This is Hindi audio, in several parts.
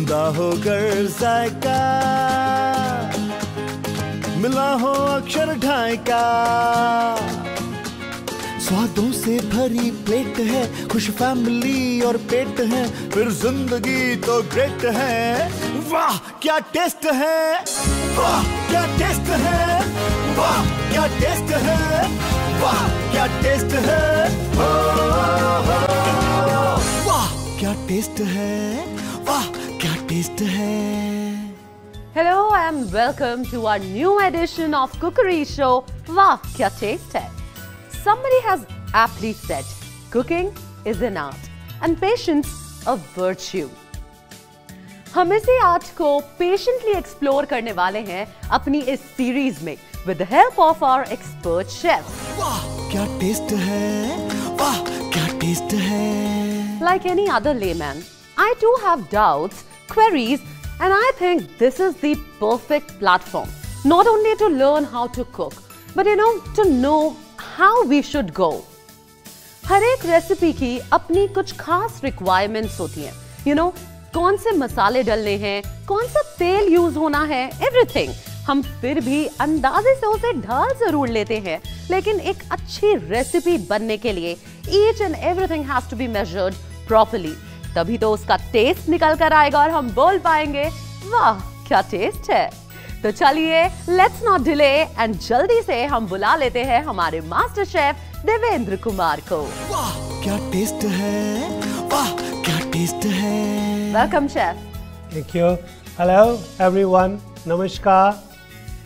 जुदा होकर जायका, मिला हो अक्षर ढाई का। स्वादों से भरी प्लेट है, खुश फैमिली और पेट है, फिर जिंदगी तो ग्रेट है। वाह क्या टेस्ट है, वाह क्या टेस्ट है, वाह क्या टेस्ट है, वाह क्या टेस्ट है, वाह क्या टेस्ट है, वाह क्या टेस्ट है। Hello and welcome to our new edition of Cookery Show. Wow, kya taste hai! Somebody has aptly said, cooking is an art and patience a virtue. हम इसी आर्ट को patiently explore करने वाले हैं अपनी इस सीरीज में with the help of our expert chefs. वाह क्या टेस्ट है, वाह क्या टेस्ट है। Like any other layman, I too have doubts, queries, and I think this is the perfect platform, not only to learn how to cook, but to know how we should go. हर एक रेसिपी की अपनी कुछ खास रिक्वायरमेंट्स होती हैं, कौन से मसाले डलने हैं, कौन सा तेल यूज होना है, एवरीथिंग। हम फिर भी अंदाजे से उसे ढाल जरूर लेते हैं, लेकिन एक अच्छी रेसिपी बनने के लिए each and everything has to be measured properly. तभी तो उसका टेस्ट निकल कर आएगा और हम बोल पाएंगे वाह क्या टेस्ट है। तो चलिए लेट्स नॉट डिले एंड जल्दी से हम बुला लेते हैं हमारे मास्टर शेफ देवेंद्र कुमार को। वाह क्या टेस्ट है, वाह क्या टेस्ट है। Welcome chef. Thank you. Hello everyone, नमस्कार।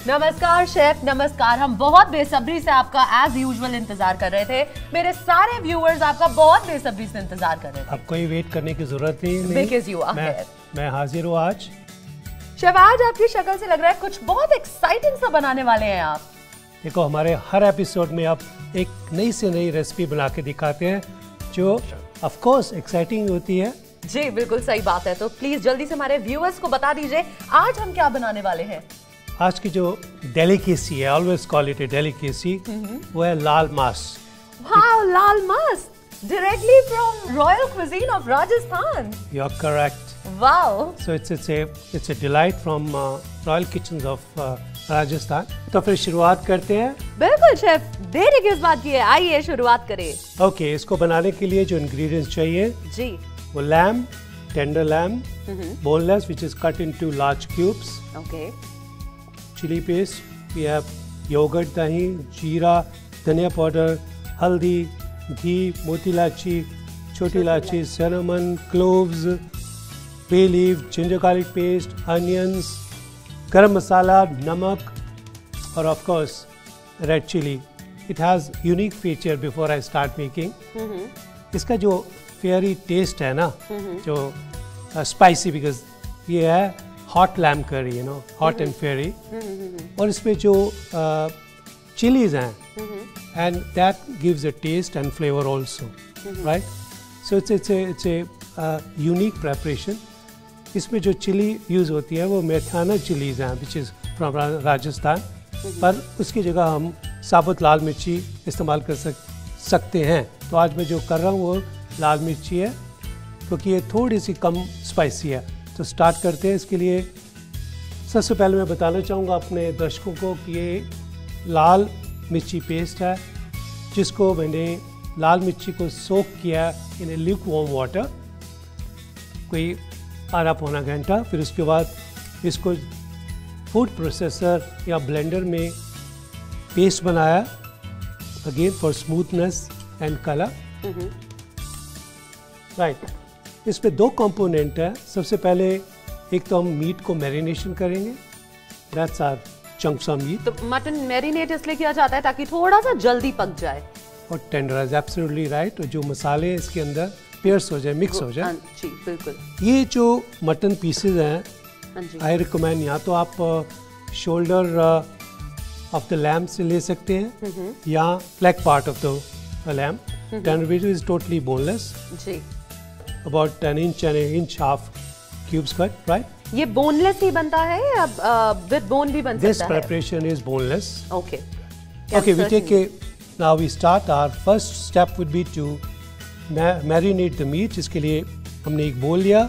नमस्कार शेफ, नमस्कार। हम बहुत बेसब्री से आपका एज यूजुअल इंतजार कर रहे थे। मेरे सारे व्यूअर्स आपका बहुत बेसब्री से इंतजार कर रहे थे। अब कोई वेट करने की जरूरत नहीं। Because you are here. मैं हाजिर हूँ आज। शेफ आज आपकी शक्ल से लग रहा है कुछ बहुत एक्साइटिंग सा बनाने वाले हैं आप। देखो हमारे हर एपिसोड में आप एक नई से नई रेसिपी बना के दिखाते हैं जो ऑफ कोर्स एक्साइटिंग होती है। जी बिल्कुल सही बात है। तो प्लीज जल्दी से हमारे व्यूअर्स को बता दीजिए आज हम क्या बनाने वाले हैं। आज की जो डेलिकेसी है, always call it a delicacy, वो है laal maas. Wow, laal maas directly from royal cuisine of Rajasthan. You are correct. Wow. So it's a delight from royal kitchens of Rajasthan. तो फिर शुरुआत करते हैं। बिल्कुल शेफ, देरी किस बात की है, आइए शुरुआत करें। ओके, इसको बनाने के लिए जो इंग्रेडिएंट्स चाहिए जी वो lamb, tender lamb, boneless which is cut into large cubes. Okay. Chili paste, we have yogurt, dahi, jeera, dhania powder, haldi, ghee, मोटी इलायची, छोटी इलायची, cinnamon, cloves, bay leaf, ginger garlic paste, onions, गरम मसाला, नमक और of course red chili. It has unique feature before I start making. इसका जो फेयरी टेस्ट है ना, जो स्पाइसी, बिकॉज ये है hot lamb curry, hot and fiery, और इसमें जो चिलीज हैं and that gives a taste and flavour also, right. So it's a unique preparation. इसमें जो चिली यूज होती है वो मेथाना चिलीज हैं विच इज़ फ्रॉम राजस्थान, पर उसकी जगह हम साबुत लाल मिर्ची इस्तेमाल कर सकते हैं। तो आज मैं जो कर रहा हूँ वो लाल मिर्ची है क्योंकि ये थोड़ी सी कम स्पाइसी है। तो स्टार्ट करते हैं। इसके लिए सबसे पहले मैं बताना चाहूँगा अपने दर्शकों को कि ये लाल मिर्ची पेस्ट है जिसको मैंने लाल मिर्ची को सोक किया इन ए ल्यूक वार्म वाटर कोई आधा पौना घंटा। फिर उसके बाद इसको फूड प्रोसेसर या ब्लेंडर में पेस्ट बनाया, again for smoothness and colour, right. इसमें दो कंपोनेंट है। सबसे पहले एक तो हम मीट को मैरिनेशन करेंगे, that's our chunks of meat. तो मटन मैरिनेट इसलिए किया जाता है ताकि थोड़ा सा जल्दी पक जाए और टेंडराइज, एब्सोल्युटली राइट। और जो मसाले इसके अंदर पेयर्स हो जाए, मिक्स हो जाए। जी बिल्कुल। ये जो मटन पीसेज हैं, आई रिकमेंड या तो आप शोल्डर ऑफ द लैम्प से ले सकते हैं या flag part of the lamb. Tender piece is totally boneless जी। about 10 inch and an inch half cubes cut, right? ये boneless ही बनता है या with bone भी बन सकता है? This preparation is boneless. Okay. Okay, we take a, now we start. Our first step would be to marinate the meat. इसके लिए हमने एक बोल लिया,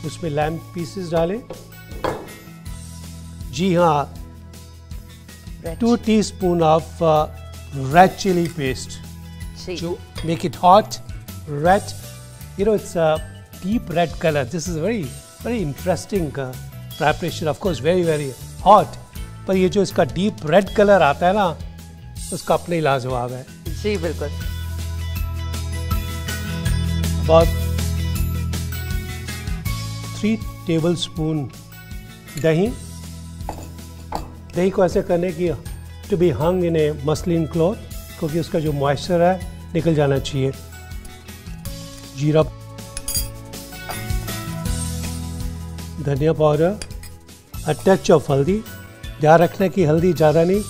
उसमें लैम पीसेस डालें। जी हाँ, 2 teaspoon of red chilli paste to make it hot, red. You know, it's a deep red color. This is a very interesting preparation. Of course, very hot. पर ये जो इसका deep red color आता है ना, उसका अपने ही लाजवाब है। जी बिल्कुल। About 3 tablespoon दही को ऐसे करने की to be hung in a muslin cloth, क्योंकि उसका जो मॉइस्चर है निकल जाना चाहिए। जीरा, धनिया पाउडर, a touch of हल्दी। ध्यान रखना कि हल्दी ज़्यादा नहीं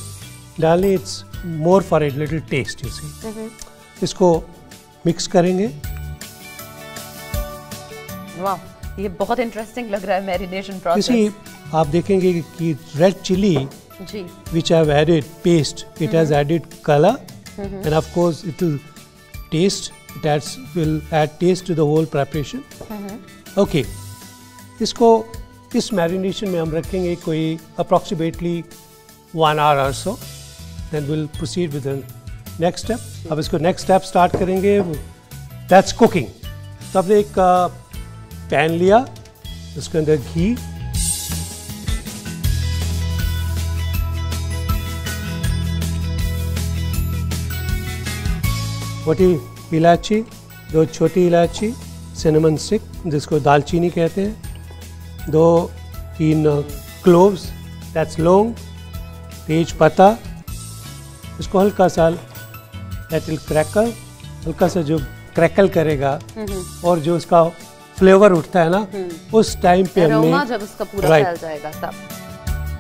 डालनी, it's more for a little taste. You see, इसको मिक्स करेंगे। वाह, ये बहुत इंटरेस्टिंग लग रहा है मैरिनेशन प्रोसेस। किसी आप देखेंगे कि रेड चिली जी, which I have added paste, it has added color, and of course it will taste. Will add taste to the whole preparation. Okay, इसको इस मैरिनेशन में हम रखेंगे कोई approximately 1 hour or so. Then we'll proceed with the next step. अब इसको next step start करेंगे, that's cooking. तो आपने एक पैन लिया, उसके अंदर घी, मोटी इलायची, 2 छोटी इलायची, सिनेमन स्टिक जिसको दालचीनी कहते हैं, 2-3 क्लोव्स, दैट्स लौंग, तेज पत्ता। इसको हल्का सा लेट इट क्रैकल, हल्का सा जो क्रैकल करेगा और जो उसका फ्लेवर उठता है ना, उस टाइम पे हमने जब उसका पूरा फैल जाएगा तब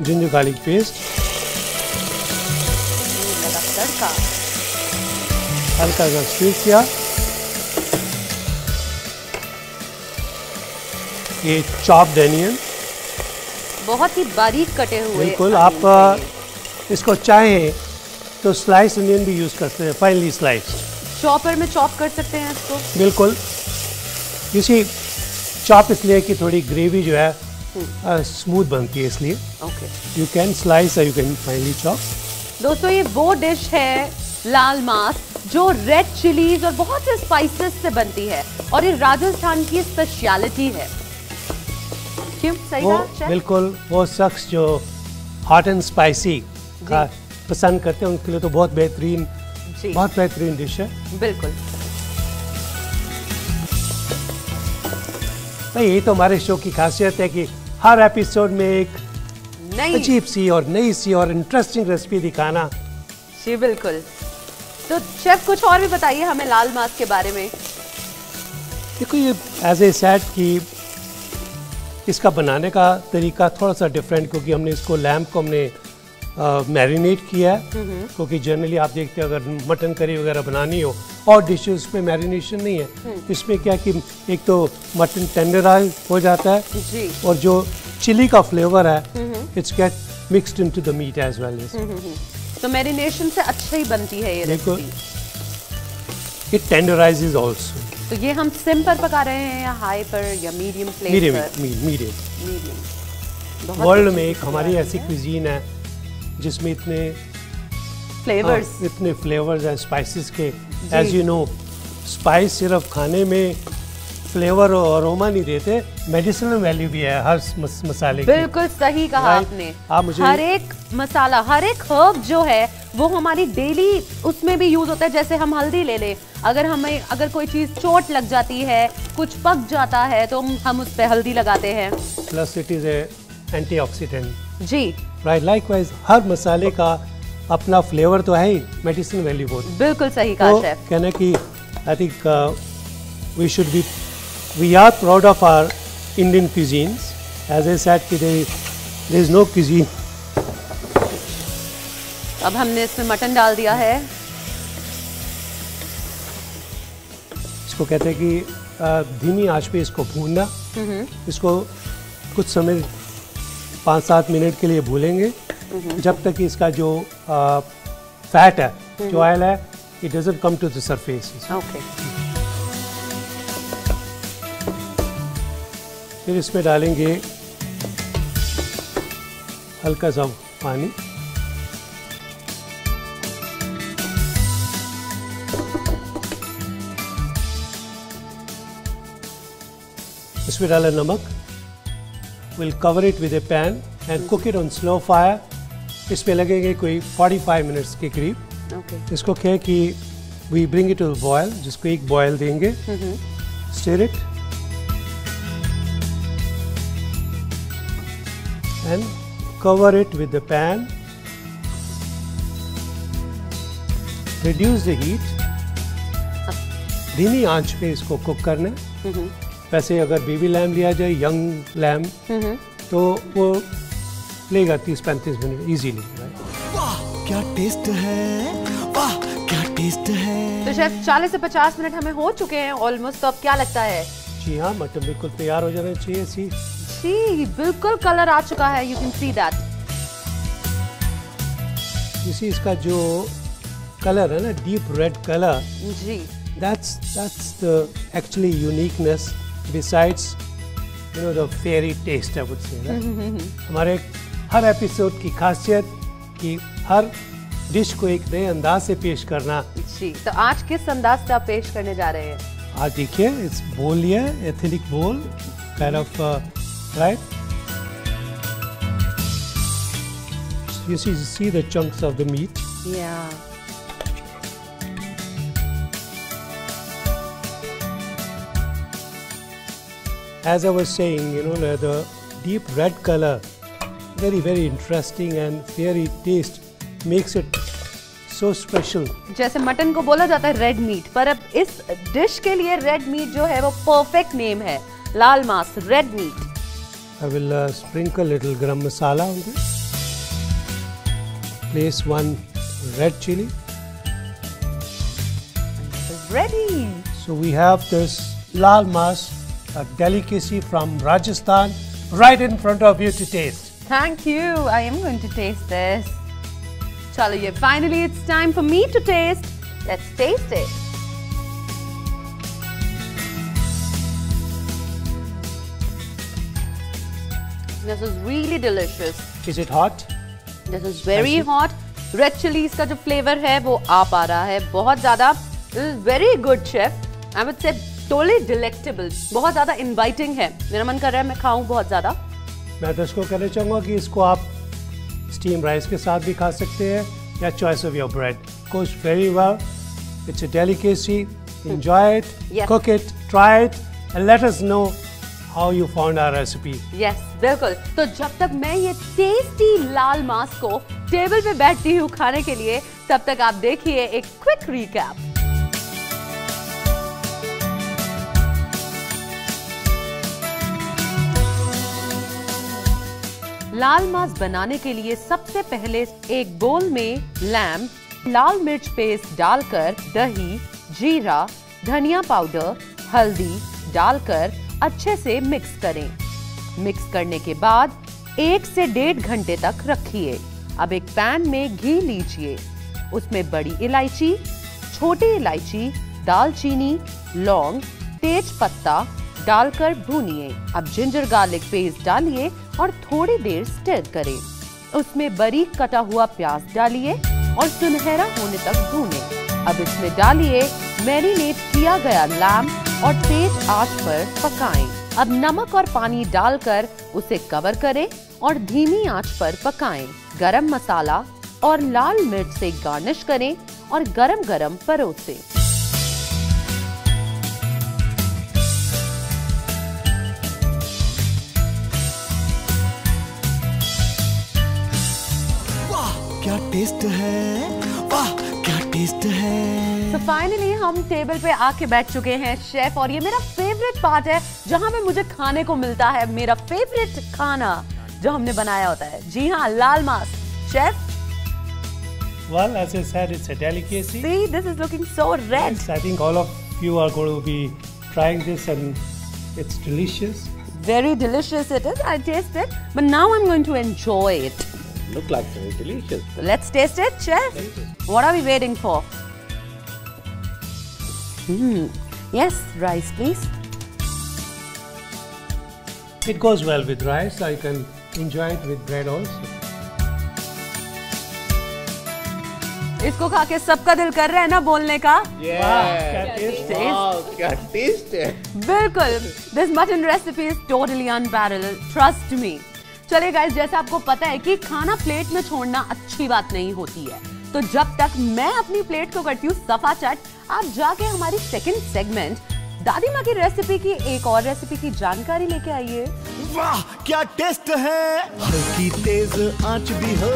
जिंजर गार्लिक पेस्ट, तड़का हल्का सा स्टीर किया, ये चॉप्ड अनियन, बहुत ही बारीक कटे हुए। बिल्कुल, आप इसको चाहें तो स्लाइस अनियन भी यूज करते हैं, फाइनली स्लाइस। चॉपर में चॉप कर सकते हैं इसको। बिल्कुल, इसी चॉप इसलिए कि थोड़ी ग्रेवी जो है स्मूथ बनती है, इसलिए यू कैन स्लाइस और यू कैन फाइनली चॉप। दोस्तों, ये वो डिश है लाल मांस जो रेड चिलीज और बहुत से स्पाइसेस से बनती है और ये राजस्थान की स्पेशलिटी है। क्यों? सही वो कहा? बिल्कुल, वो शख्स जो हॉट एंड स्पाइसी का पसंद करते हैं उनके लिए तो बहुत बेहतरीन डिश है। बिल्कुल भाई, यही तो हमारे शो की खासियत है कि हर एपिसोड में एक अजीब सी और नई सी और इंटरेस्टिंग रेसिपी दिखाना। जी बिल्कुल। तो शेफ कुछ और भी बताइए हमें लाल मांस के बारे में। देखो, ये एज ए सेट कि इसका बनाने का तरीका थोड़ा सा डिफरेंट, क्योंकि हमने इसको लैम्प को हमने मैरिनेट किया है, क्योंकि जनरली आप देखते हैं अगर मटन करी वगैरह बनानी हो और डिशेस में मैरिनेशन नहीं है। इसमें क्या कि एक तो मटन टेंडराइज हो जाता है जी, और जो चिली का फ्लेवर है it's get mixed into the meat as well. तो मैरिनेशन से अच्छा ही बनती है ये रेसिपी। It टेंडराइजेस also. तो ये हम सिम पर पका रहे हैं या हाई पर या मीडियम फ्लेम पर? मीडियम। वर्ल्ड में एक हमारी ऐसी क्विजीन है जिसमें इतने फ्लेवर्स हैं स्पाइसेस के। एज यू नो, स्पाइस सिर्फ खाने में फ्लेवर और अरोमा नहीं देते, मेडिसिनल वैल्यू भी है हर मसाले की। बिल्कुल सही कहा आपने। हर एक मसाला, हर एक हर्ब जो है वो हमारी डेली उसमें भी यूज होता है। जैसे हम हल्दी ले लें, अगर कोई चीज चोट लग जाती है, कुछ पक जाता है तो हम उस पे हल्दी लगाते हैं। Plus it is a antioxidant. जी राइट, लाइकवाइज हर मसाले का अपना फ्लेवर तो है ही, मेडिसिन वैल्यू बहुत। बिल्कुल सही कहा शेफ। कहना कि I think we are proud of our Indian cuisines. As I said, there is no cuisine. अब हमने इसमें मटन डाल दिया है। इसको कहते हैं कि धीमी आंच पे इसको भूनना। इसको कुछ समय 5-7 मिनट के लिए भूलेंगे, जब तक कि इसका जो फैट है, जो ऑयल है, it doesn't come to the surface. Okay. फिर इसमें डालेंगे हल्का सा पानी। इसमें डाला नमक। We'll cover it with a pan and cook it on slow fire. इसमें लगेंगे कोई 45 मिनट्स के करीब। Okay. इसको क्या है कि we bring it to boil, जिसको एक बॉयल देंगे। Stir it and cover it with the pan. Reduce the heat. धीमी आंच पे इसको कुक करना है। वैसे अगर बेबी लैम लिया जाए, यंग लैम, तो वो लेगा 30-35 मिनट इजीली। वाह क्या टेस्ट है, वाह क्या टेस्ट है। तो शेफ 40 से 50 मिनट हमें हो चुके हैं ऑलमोस्ट, तो अब क्या लगता है? जी हाँ, मटन बिल्कुल तैयार हो जाना चाहिए। जी बिल्कुल कलर आ चुका है, यू कैन सी दैट। इसी इसका जो कलर है ना, डीप रेड कलर, जी that's the actually uniqueness besides the fairy taste, I would say ना। हमारे हर एपिसोड की खासियत कि हर डिश को एक नए अंदाज से पेश करना। जी, तो आज किस अंदाज से आप पेश करने जा रहे हैं? आज देखिए, इस बोल लिया, एथनिक बोल, kind of right? You see the chunks of the meat. Yeah. As I was saying, the deep red color, very interesting, and fairy taste makes it so special. जैसे मटन को बोला जाता है रेड मीट, पर अब इस डिश के लिए रेड मीट जो है वो परफेक्ट नेम है, लाल मांस, red meat. I will sprinkle little garam masala on this. Place 1 red chili. Ready. So we have this lal mas, a delicacy from Rajasthan, right in front of you to taste. Thank you. I am going to taste this. Chalo, ye, finally it's time for me to taste. Let's taste it. This is really delicious. Is it hot? This is very hot. Red chilies का जो flavor है वो आ पा रहा है बहुत ज़्यादा. This is very good, chef. I would say totally delectable. बहुत ज़्यादा inviting है. मेरा मन कर रहा है मैं खाऊं बहुत ज़्यादा. मैं तो इसको कहना चाहूँगा कि इसको आप स्टीम राइस के साथ भी खा सकते हैं या choice of your bread. Goes very well. It's a delicacy. Enjoy it. Yes. Cook it. Try it. And let us know how you found our recipe. Yes, बिल्कुल. तो जब तक मैं ये टेस्टी लाल मांस को टेबल पे बैठती हूँ खाने के लिए, तब तक आप देखिए एक क्विक रिकैप. लाल मांस बनाने के लिए सबसे पहले एक बोल में लैम, लाल मिर्च पेस्ट डालकर दही, जीरा, धनिया पाउडर, हल्दी डालकर अच्छे से मिक्स करें. मिक्स करने के बाद 1 से 1.5 घंटे तक रखिए. अब एक पैन में घी लीजिए. उसमें बड़ी इलायची, छोटी इलायची, दालचीनी, लौंग, तेज पत्ता डालकर भूनिए. अब जिंजर गार्लिक पेस्ट डालिए और थोड़ी देर स्टर करें. उसमें बारीक कटा हुआ प्याज डालिए और सुनहरा होने तक भूनें. अब इसमें डालिए मैरिनेट किया गया लैम और तेज आंच पर पकाएं. अब नमक और पानी डालकर उसे कवर करें और धीमी आंच पर पकाएं. गरम मसाला और लाल मिर्च से गार्निश करें और गरम-गरम परोसें. क्या टेस्ट है, वाह क्या टेस्ट है. तो फाइनली हम टेबल पे आके बैठ चुके हैं शेफ, और ये मेरा फेवरेट पार्ट है जहां पे मुझे खाने को मिलता है मेरा फेवरेट खाना जो हमने बनाया होता है. जी हाँ, लाल मांस. Chef, Well, as I said, it's a delicacy. see, this is looking so red. Yes, I think all of you are going to be trying this, and it's delicious. Very delicious it is. I taste it, but now I'm going to enjoy it. Look like very delicious. So let's taste it, chef. What are we waiting for? Yes, rice, please. It goes well with rice. I can enjoy it with bread also. इसको खा के सबका दिल कर रहा है ना बोलने का। क्या टेस्ट है। बिल्कुल, this mutton recipe is totally unparalleled. Trust me. चलिए गाइस, जैसा आपको पता है कि खाना प्लेट में छोड़ना अच्छी बात नहीं होती है, तो जब तक मैं अपनी प्लेट को करती हूँ सफा चट, आप जाके हमारी सेकंड सेगमेंट दादी माँ की रेसिपी की एक और रेसिपी की जानकारी लेके आइए। वाह क्या टेस्ट है, हल्की तेज आंच भी हो,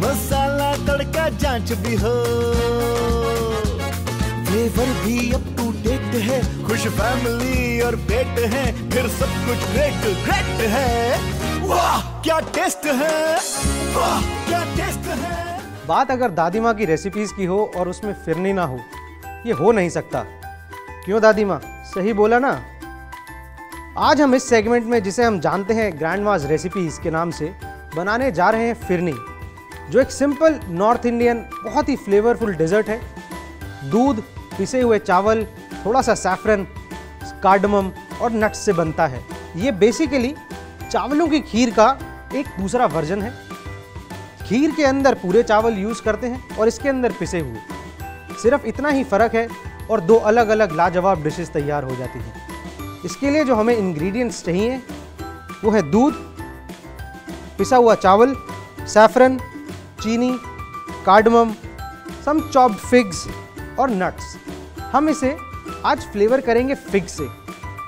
मसाला तड़का जांच भी हो, फ्लेवर भी अप टू डेट है, खुश फैमिली और पेट है, फिर सब कुछ ग्रेट ग्रेट है। वाह क्या टेस्ट है, वाह क्या टेस्ट है। बात अगर दादी माँ की रेसिपीज की हो और उसमें फिरनी ना हो, ये हो नहीं सकता। क्यों दादी माँ, सही बोला ना। आज हम इस सेगमेंट में, जिसे हम जानते हैं ग्रैंडमाज रेसिपीज के नाम से, बनाने जा रहे हैं फिरनी, जो एक सिंपल नॉर्थ इंडियन बहुत ही फ्लेवरफुल डेजर्ट है। दूध, पिसे हुए चावल, थोड़ा सा सैफरन, कार्डमम और नट्स से बनता है। ये बेसिकली चावलों की खीर का एक दूसरा वर्जन है। खीर के अंदर पूरे चावल यूज करते हैं और इसके अंदर पिसे हुए। सिर्फ इतना ही फर्क है और दो अलग अलग लाजवाब डिशेस तैयार हो जाती हैं। इसके लिए जो हमें इंग्रेडिएंट्स चाहिए वो है दूध, पिसा हुआ चावल, सैफरन, चीनी, कार्डमम, सम चॉप्ड फिग्स और नट्स। हम इसे आज फ्लेवर करेंगे फिग से।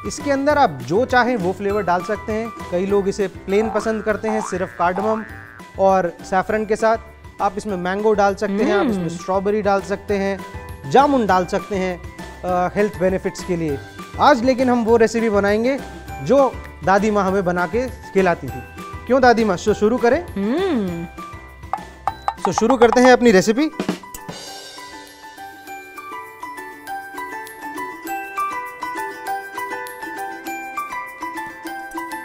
इसके अंदर आप जो चाहें वो फ्लेवर डाल सकते हैं। कई लोग इसे प्लेन पसंद करते हैं सिर्फ कार्डमम और सैफरन के साथ। आप इसमें मैंगो डाल सकते हैं, आप इसमें स्ट्रॉबेरी डाल सकते हैं, जामुन डाल सकते हैं हेल्थ बेनिफिट्स के लिए। आज लेकिन हम वो रेसिपी बनाएंगे जो दादी माँ हमें बना के खिलाती थी। क्यों दादी माँ, शुरू करें? तो शुरू करते हैं अपनी रेसिपी।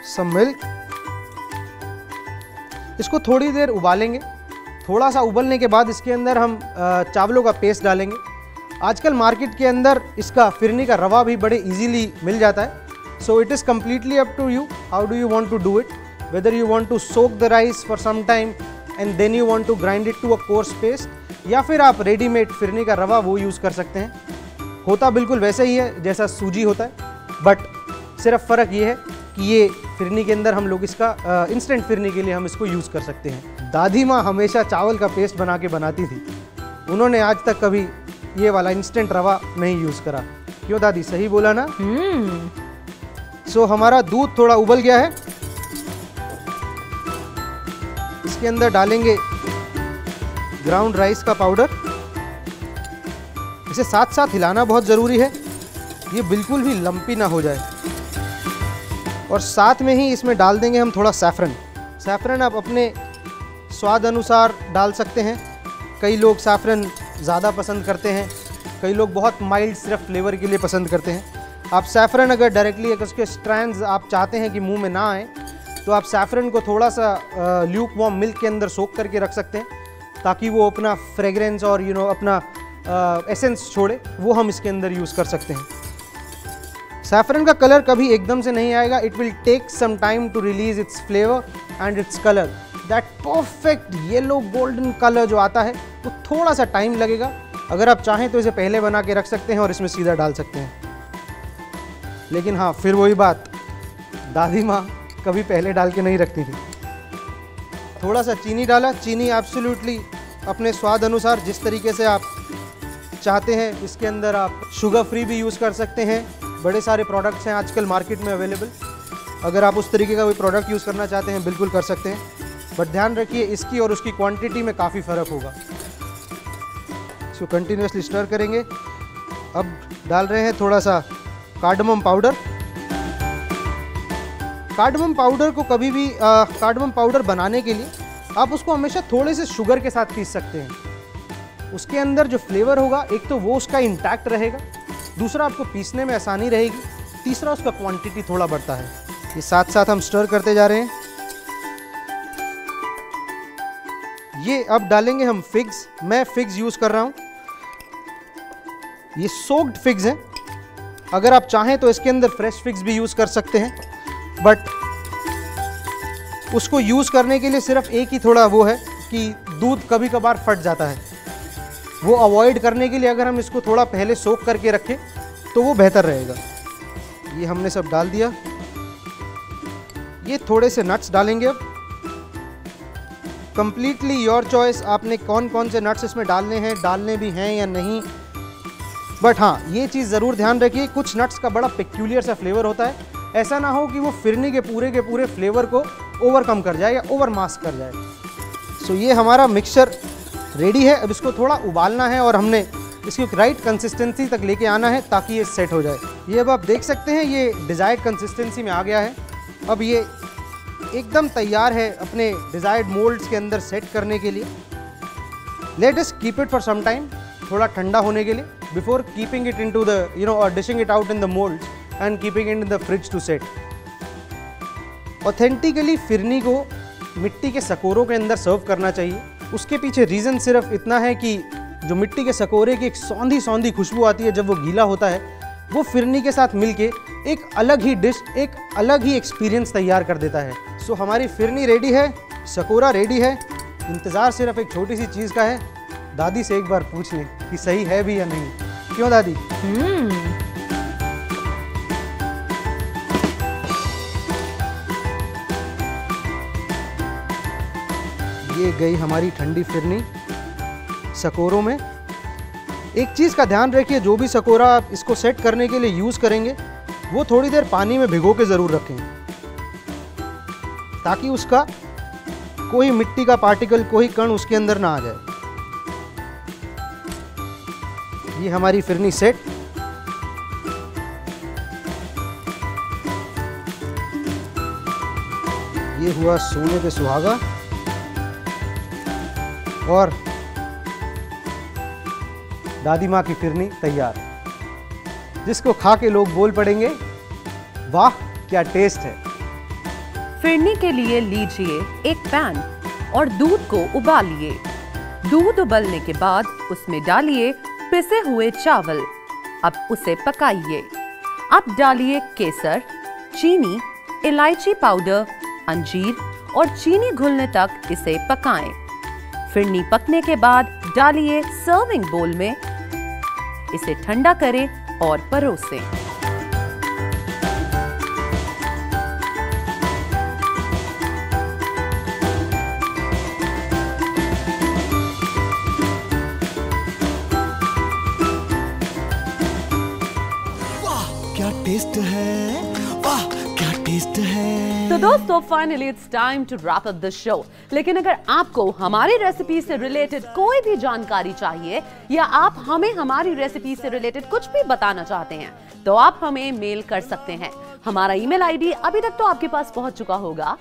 सम मिल्क, इसको थोड़ी देर उबालेंगे। थोड़ा सा उबलने के बाद इसके अंदर हम चावलों का पेस्ट डालेंगे। आजकल मार्केट के अंदर इसका फिरनी का रवा भी बड़े इजीली मिल जाता है। So it is completely up to you, how do you want to do it, whether you want to soak the rice for some time and then you want to grind it to a coarse paste, या फिर आप रेडीमेड फिरनी का रवा वो यूज़ कर सकते हैं। होता बिल्कुल वैसे ही है जैसा सूजी होता है, बट सिर्फ फ़र्क ये है कि ये फिरनी के अंदर हम लोग इसका इंस्टेंट फिरनी के लिए हम इसको यूज़ कर सकते हैं। दादी माँ हमेशा चावल का पेस्ट बना के बनाती थी। उन्होंने आज तक कभी ये वाला इंस्टेंट रवा नहीं यूज़ करा। क्यों दादी, सही बोला ना? सो हमारा दूध थोड़ा उबल गया है। इसके अंदर डालेंगे ग्राउंड राइस का पाउडर। इसे साथ साथ हिलाना बहुत ज़रूरी है, ये बिल्कुल भी लंपी ना हो जाए। और साथ में ही इसमें डाल देंगे हम थोड़ा सैफरन। सैफरन आप अपने स्वाद अनुसार डाल सकते हैं। कई लोग सैफरन ज़्यादा पसंद करते हैं, कई लोग बहुत माइल्ड सिर्फ फ्लेवर के लिए पसंद करते हैं। आप सैफरन अगर डायरेक्टली अगर उसके स्ट्रैंड्स आप चाहते हैं कि मुंह में ना आए, तो आप सैफरन को थोड़ा सा ल्यूक वार्म मिल्क के अंदर सोक करके रख सकते हैं, ताकि वो अपना फ्रेगरेंस और अपना एसेंस छोड़े। वो हम इसके अंदर यूज़ कर सकते हैं। सैफरन का कलर कभी एकदम से नहीं आएगा। It will take some time to release its flavour and its colour. That perfect yellow golden colour जो आता है वो थोड़ा सा टाइम लगेगा। अगर आप चाहें तो इसे पहले बना के रख सकते हैं और इसमें सीधा डाल सकते हैं। लेकिन हाँ, फिर वही बात, दादी माँ कभी पहले डाल के नहीं रखती थी। थोड़ा सा चीनी डाला। चीनी एब्सोल्युटली अपने स्वाद अनुसार, जिस तरीके से आप चाहते हैं। इसके अंदर आप शुगर फ्री भी यूज़ कर सकते हैं। बड़े सारे प्रोडक्ट्स हैं आजकल मार्केट में अवेलेबल। अगर आप उस तरीके का कोई प्रोडक्ट यूज़ करना चाहते हैं, बिल्कुल कर सकते हैं, बट ध्यान रखिए इसकी और उसकी क्वांटिटी में काफ़ी फ़र्क होगा। इसको कंटिन्यूसली स्टर करेंगे। अब डाल रहे हैं थोड़ा सा कार्डमम पाउडर। कार्डमम पाउडर को कभी भी कार्डमम पाउडर बनाने के लिए आप उसको हमेशा थोड़े से शुगर के साथ पीस सकते हैं। उसके अंदर जो फ्लेवर होगा, एक तो वो उसका इंटैक्ट रहेगा, दूसरा आपको पीसने में आसानी रहेगी, तीसरा उसका क्वांटिटी थोड़ा बढ़ता है। ये साथ साथ हम स्टर करते जा रहे हैं। ये अब डालेंगे हम फिग्स। मैं फिग्स यूज़ कर रहा हूँ, ये सोक्ड फिग्स हैं। अगर आप चाहें तो इसके अंदर फ्रेश फिग्स भी यूज़ कर सकते हैं, बट उसको यूज़ करने के लिए सिर्फ एक ही थोड़ा वो है कि दूध कभी कभार फट जाता है। वो अवॉइड करने के लिए अगर हम इसको थोड़ा पहले सोक करके रखें तो वो बेहतर रहेगा। ये हमने सब डाल दिया। ये थोड़े से नट्स डालेंगे अब। कंप्लीटली योर चॉइस, आपने कौन कौन से नट्स इसमें डालने भी हैं या नहीं। बट हाँ, ये चीज़ ज़रूर ध्यान रखिए, कुछ नट्स का बड़ा पेक्यूलियर सा फ्लेवर होता है। ऐसा ना हो कि वो फिरनी के पूरे फ्लेवर को ओवरकम कर जाए या ओवर मास्क कर जाए। सो ये हमारा मिक्सचर रेडी है। अब इसको थोड़ा उबालना है और हमने इसकी राइट कंसिस्टेंसी तक लेके आना है ताकि ये सेट हो जाए। ये अब आप देख सकते हैं ये डिज़ायर्ड कंसिस्टेंसी में आ गया है। अब ये एकदम तैयार है अपने डिज़ायर्ड मोल्ड्स के अंदर सेट करने के लिए। Let us keep it for some time, थोड़ा ठंडा होने के लिए, before keeping it into the और dishing it out in the moulds and keeping it in the fridge to set. Authentically phirni को मिट्टी के सकोरों के अंदर सर्व करना चाहिए। उसके पीछे रीज़न सिर्फ इतना है कि जो मिट्टी के सकोरे की एक सौंधी सौंधी खुशबू आती है जब वो गीला होता है, वो फिरनी के साथ मिलके एक अलग ही डिश, एक अलग ही एक्सपीरियंस तैयार कर देता है। सो हमारी फिरनी रेडी है, सकोरा रेडी है। इंतज़ार सिर्फ एक छोटी सी चीज़ का है। दादी से एक बार पूछ लें कि सही है भी या नहीं। क्यों दादी? ये गई हमारी ठंडी फिरनी सकोरों में। एक चीज़ का ध्यान रखिए, जो भी सकोरा आप इसको सेट करने के लिए यूज़ करेंगे वो थोड़ी देर पानी में भिगो के ज़रूर रखें ताकि उसका कोई मिट्टी का पार्टिकल, कोई कण उसके अंदर ना आ जाए। ये हमारी फिरनी सेट। ये हुआ सोने पे सुहागा और दादी माँ की फिरनी तैयार, जिसको खा के लोग बोल पड़ेंगे वाह क्या टेस्ट है। फिरनी के लिए लीजिए एक पैन और दूध को उबालिए। दूध उबलने के बाद उसमें डालिए पिसे हुए चावल। अब उसे पकाइए। अब डालिए केसर, चीनी, इलायची पाउडर, अंजीर और चीनी घुलने तक इसे पकाएं। फिरनी पकने के बाद डालिए सर्विंग बोल में। इसे ठंडा करें और परोसें। वाह क्या टेस्ट है, वाह क्या टेस्ट है। तो दोस्तों, finally it's time to wrap up the show. लेकिन अगर आपको हमारी रेसिपी से रिलेटेड कोई भी जानकारी चाहिए या आप हमें हमारी रेसिपी से रिलेटेड कुछ भी बताना चाहते हैं तो आप हमें मेल कर सकते हैं। हमारा ईमेल आईडी अभी तक तो आपके पास पहुंच चुका होगा,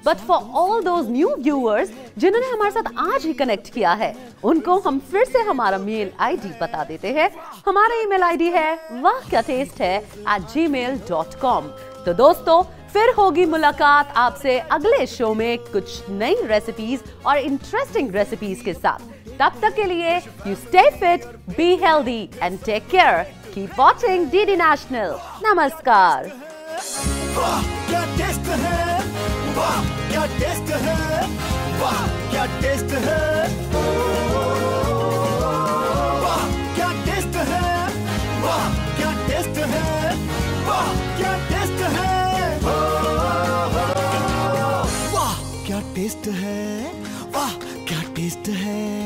but for all those new viewers जिन्होंने हमारे साथ आज ही कनेक्ट किया है, उनको हम फिर से हमारा मेल आईडी बता देते हैं। हमारा ईमेल आईडी है wahkyaTasteHai@gmail.com। तो दोस्तों, फिर होगी मुलाकात आपसे अगले शो में कुछ नई रेसिपीज और इंटरेस्टिंग रेसिपीज के साथ। तब तक के लिए you stay fit, be healthy and take care. Keep watching DD National. नमस्कार। वाह क्या टेस्ट है, वाह क्या टेस्ट है, वाह क्या टेस्ट है, वाह क्या टेस्ट है, वाह क्या टेस्ट है, वाह क्या टेस्ट है, वाह क्या टेस्ट है, वाह क्या टेस्ट है।